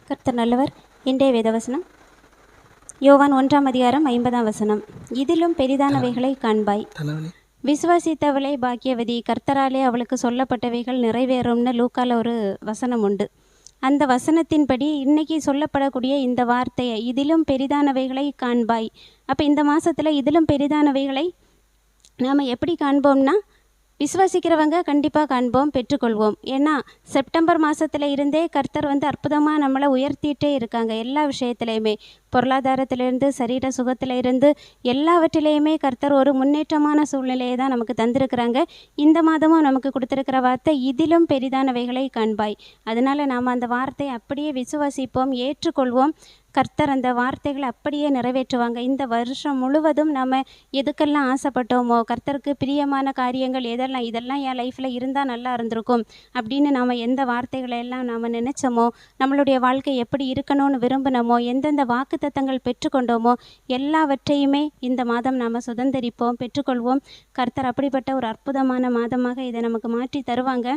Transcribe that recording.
கர்த்தர் நல்லவர். இன்றைய வேதவசனம் யோவான் 1:50. இதிலும் பெரிதானவைகளை காண்பாய். விசுவாசித்தவளை பாக்கியவதி, கர்த்தராலே அவளுக்கு சொல்லப்பட்டவைகள் நிறைவேறும்னு லூக்கால ஒரு வசனம் உண்டு. அந்த வசனத்தின்படி இன்னைக்கு சொல்லப்படக்கூடிய இந்த வார்த்தையை, இதிலும் பெரிதானவைகளை காண்பாய். அப்போ இந்த மாதத்தில் இதிலும் பெரிதானவைகளை நாம் எப்படி காண்போம்னா, விசுவாசிக்கிறவங்க கண்டிப்பாக காண்போம், பெற்றுக்கொள்வோம். ஏன்னா செப்டம்பர் மாதத்தில் இருந்தே கர்த்தர் அற்புதமாக நம்மளை உயர்த்திட்டே இருக்காங்க. எல்லா விஷயத்துலையுமே, பொருளாதாரத்திலேருந்து சரீர சுகத்தில் இருந்து எல்லாவற்றிலையுமே கர்த்தர் ஒரு முன்னேற்றமான சூழ்நிலையை தான் நமக்கு தந்திருக்கிறாங்க. இந்த மாதமும் நமக்கு கொடுத்துருக்கிற வார்த்தை, இதிலும் பெரிதானவைகளை காண்பாய். அதனால் நாம் அந்த வார்த்தையை அப்படியே விசுவாசிப்போம், ஏற்றுக்கொள்வோம். கர்த்தர் அந்த வார்த்தைகளை அப்படியே நிறைவேற்றுவாங்க. இந்த வருஷம் முழுவதும் நம்ம எதுக்கெல்லாம் ஆசைப்பட்டோமோ, கர்த்தருக்கு பிரியமான காரியங்கள் இதெல்லாம் என் லைஃப்பில் இருந்தால் நல்லா இருந்திருக்கும் அப்படின்னு நாம் எந்த வார்த்தைகளை எல்லாம் நாம் நினச்சோமோ, நம்மளுடைய வாழ்க்கை எப்படி இருக்கணும்னு விரும்பினோமோ, எந்தெந்த வாக்குத்தத்தங்கள் பெற்றுக்கொண்டோமோ எல்லாவற்றையுமே இந்த மாதம் நாம் சுதந்திரிப்போம், பெற்றுக்கொள்வோம். கர்த்தர் அப்படிப்பட்ட ஒரு அற்புதமான மாதமாக இதை நமக்கு மாற்றி தருவாங்க.